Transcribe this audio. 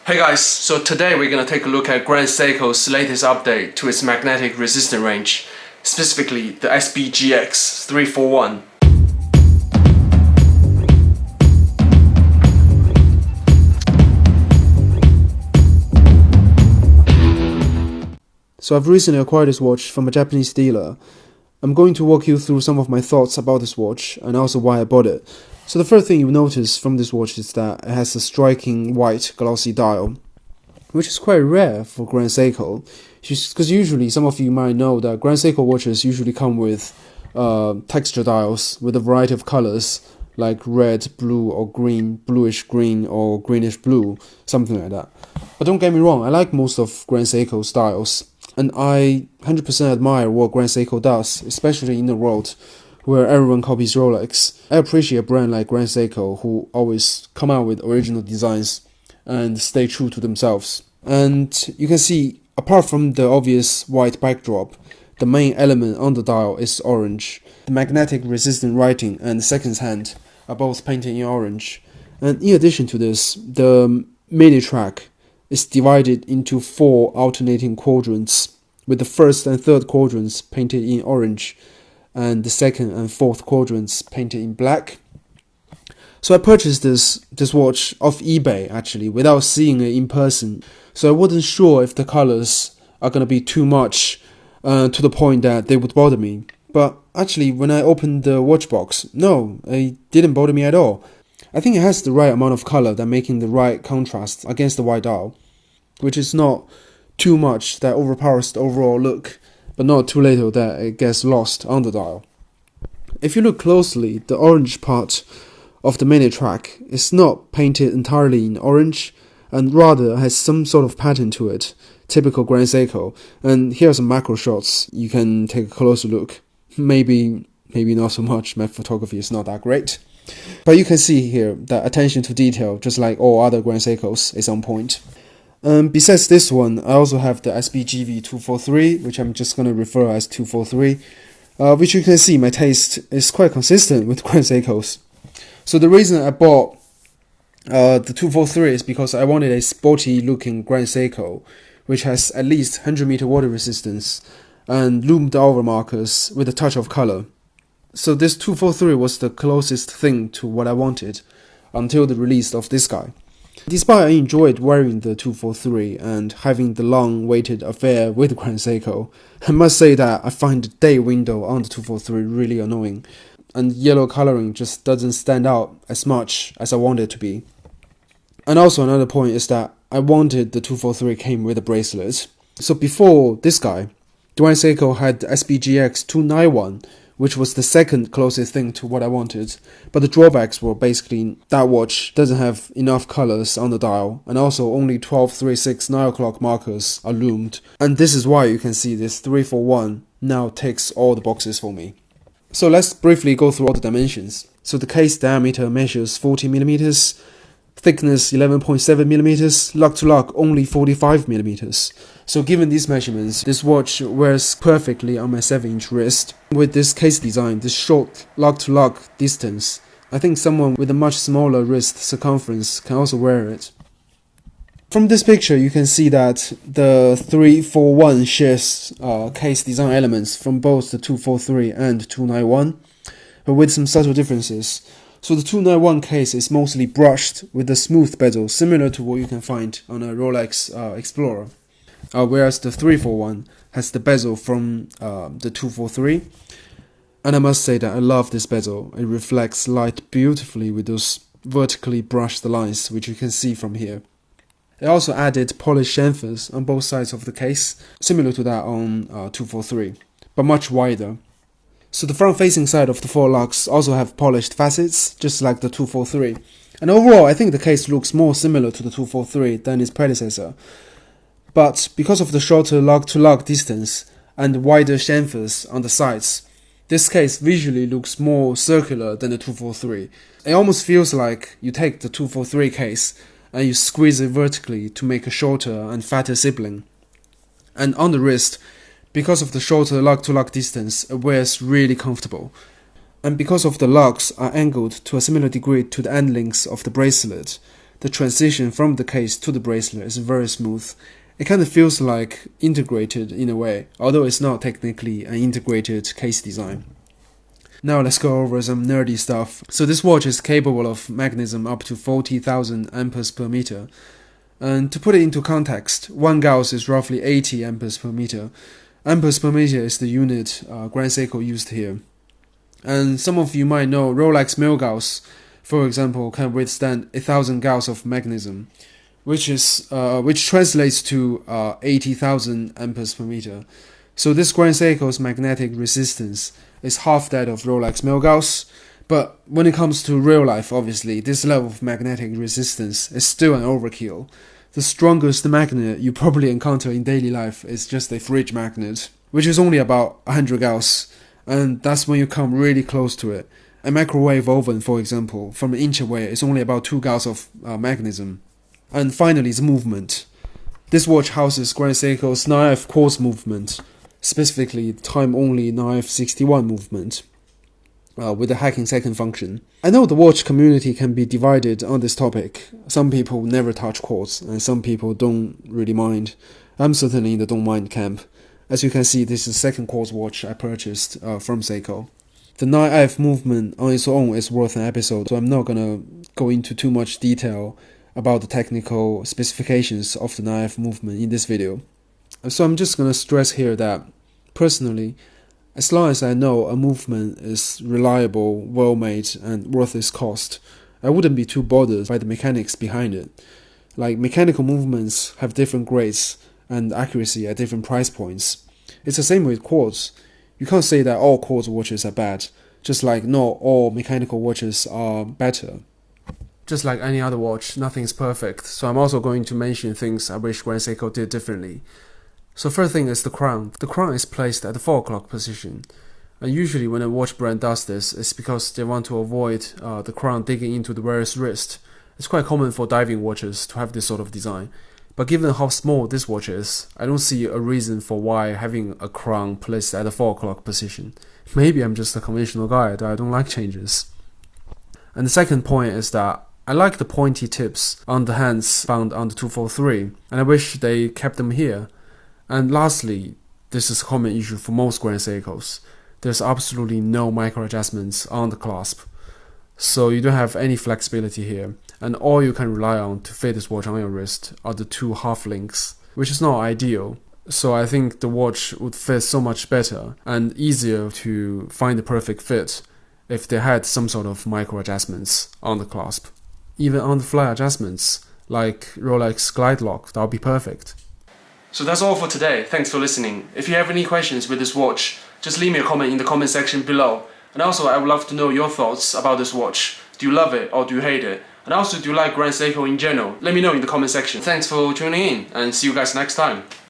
Hey guys, so today we're going to take a look at Grand Seiko's latest update to its magnetic resistance range, specifically the SBGX341. So I've recently acquired this watch from a Japanese dealer. I'm going to walk you through some of my thoughts about this watch and also why I bought it. So the first thing you'll notice from this watch is that it has a striking white glossy dial, which is quite rare for Grand Seiko, because usually some of you might know that Grand Seiko watches usually come with texture dials with a variety of colors like red, blue or green, bluish green or greenish blue, something like that. But don't get me wrong, I like most of Grand Seiko's styles, and I 100% admire what Grand Seiko does, especially in a world where everyone copies Rolex. I appreciate a brand like Grand Seiko who always come out with original designs and stay true to themselves. And you can see, apart from the obvious white backdrop, the main element on the dial is orange. The magnetic resistant writing and the seconds hand are both painted in orange. And in addition to this, the mini track is divided into 4 alternating quadrants, with the first and third quadrants painted in orange and the second and fourth quadrants painted in black. So I purchased this watch off eBay actually without seeing it in person. So I wasn't sure if the colors are gonna be too much to the point that they would bother me. But actually when I opened the watch box, no, it didn't bother me at all. I think it has the right amount of color that making the right contrast against the white dial, which is not too much that overpowers the overall look, but not too little that it gets lost on the dial. If you look closely, the orange part of the mini track is not painted entirely in orange, and rather has some sort of pattern to it, typical Grand Seiko. And here are some macro shots, you can take a closer look. Maybe not so much, my photography is not that great. But you can see here that attention to detail, just like all other Grand Seikos, is on point. Besides this one, I also have the SBGV243, which I'm just going to refer as 243, which you can see my taste is quite consistent with Grand Seiko's. So the reason I bought the 243 is because I wanted a sporty looking Grand Seiko, which has at least 100 meter water resistance and loomed over markers with a touch of color. So this 243 was the closest thing to what I wanted until the release of this guy. Despite I enjoyed wearing the 243 and having the long-awaited affair with Grand Seiko, I must say that I find the day window on the 243 really annoying, and yellow coloring just doesn't stand out as much as I want it to be. And also another point is that I wanted the 243 came with a bracelet. So before this guy, Grand Seiko had the SBGX341, which was the second closest thing to what I wanted, but the drawbacks were basically that watch doesn't have enough colors on the dial, and also only 1236 9 o'clock markers are loomed, and this is why you can see this 341 now ticks all the boxes for me. So let's briefly go through all the dimensions. So the case diameter measures 40mm, thickness 11.7mm, lock to lock only 45mm. So given these measurements, this watch wears perfectly on my 7-inch wrist. With this case design, this short lock to lock distance, I think someone with a much smaller wrist circumference can also wear it. From this picture, you can see that the 341 shares case design elements from both the 243 and 291, but with some subtle differences. So the 291 case is mostly brushed with a smooth bezel, similar to what you can find on a Rolex Explorer, whereas the 341 has the bezel from the 243. And I must say that I love this bezel. It reflects light beautifully with those vertically brushed lines, which you can see from here. It also added polished chamfers on both sides of the case, similar to that on 243, but much wider. So the front-facing side of the 4 locks also have polished facets, just like the 243. And overall, I think the case looks more similar to the 243 than its predecessor. But because of the shorter lock-to-lock distance and wider chamfers on the sides, this case visually looks more circular than the 243. It almost feels like you take the 243 case and you squeeze it vertically to make a shorter and fatter sibling. And on the wrist, because of the shorter lock-to-lock distance, it wears really comfortable. And because of the locks are angled to a similar degree to the end links of the bracelet, the transition from the case to the bracelet is very smooth. It kind of feels like integrated in a way, although it's not technically an integrated case design. Now let's go over some nerdy stuff. So this watch is capable of magnetism up to 40,000 amperes per meter. And to put it into context, 1 Gauss is roughly 80 amperes per meter. Amperes per meter is the unit Grand Seiko used here. And some of you might know Rolex milligauss, for example, can withstand 1,000 Gauss of magnetism, which translates to 80,000 amperes per meter. So this Grand Seiko's magnetic resistance is half that of Rolex milligauss. But when it comes to real life, obviously, this level of magnetic resistance is still an overkill. The strongest magnet you probably encounter in daily life is just a fridge magnet, which is only about 100 Gauss, and that's when you come really close to it. A microwave oven, for example, from an inch away is only about 2 Gauss of magnetism. And finally, the movement. This watch houses Grand Seiko's 9F quartz movement, specifically time-only 9F61 movement, with the hacking second function. I know the watch community can be divided on this topic. Some people never touch quartz, and some people don't really mind. I'm certainly in the don't mind camp. As you can see, this is the second quartz watch I purchased from Seiko. The 9F movement on its own is worth an episode, so I'm not gonna go into too much detail about the technical specifications of the 9F movement in this video. So I'm just gonna stress here that, personally, as long as I know a movement is reliable, well-made, and worth its cost, I wouldn't be too bothered by the mechanics behind it. Like, mechanical movements have different grades and accuracy at different price points. It's the same with quartz. You can't say that all quartz watches are bad, just like not all mechanical watches are better. Just like any other watch, nothing is perfect, so I'm also going to mention things I wish Grand Seiko did differently. So first thing is the crown. The crown is placed at the 4 o'clock position. And usually when a watch brand does this, it's because they want to avoid the crown digging into the wearer's wrist. It's quite common for diving watches to have this sort of design. But given how small this watch is, I don't see a reason for why having a crown placed at the 4 o'clock position. Maybe I'm just a conventional guy that I don't like changes. And the second point is that I like the pointy tips on the hands found on the 243, and I wish they kept them here. And lastly, this is a common issue for most Grand Seikos. There's absolutely no micro adjustments on the clasp. So you don't have any flexibility here, and all you can rely on to fit this watch on your wrist are the 2 half links, which is not ideal. So I think the watch would fit so much better and easier to find the perfect fit if they had some sort of micro adjustments on the clasp. Even on the fly adjustments, like Rolex Glide Lock, that would be perfect. So that's all for today. Thanks for listening. If you have any questions with this watch, just leave me a comment in the comment section below. And also, I would love to know your thoughts about this watch. Do you love it or do you hate it? And also, do you like Grand Seiko in general? Let me know in the comment section. Thanks for tuning in and see you guys next time.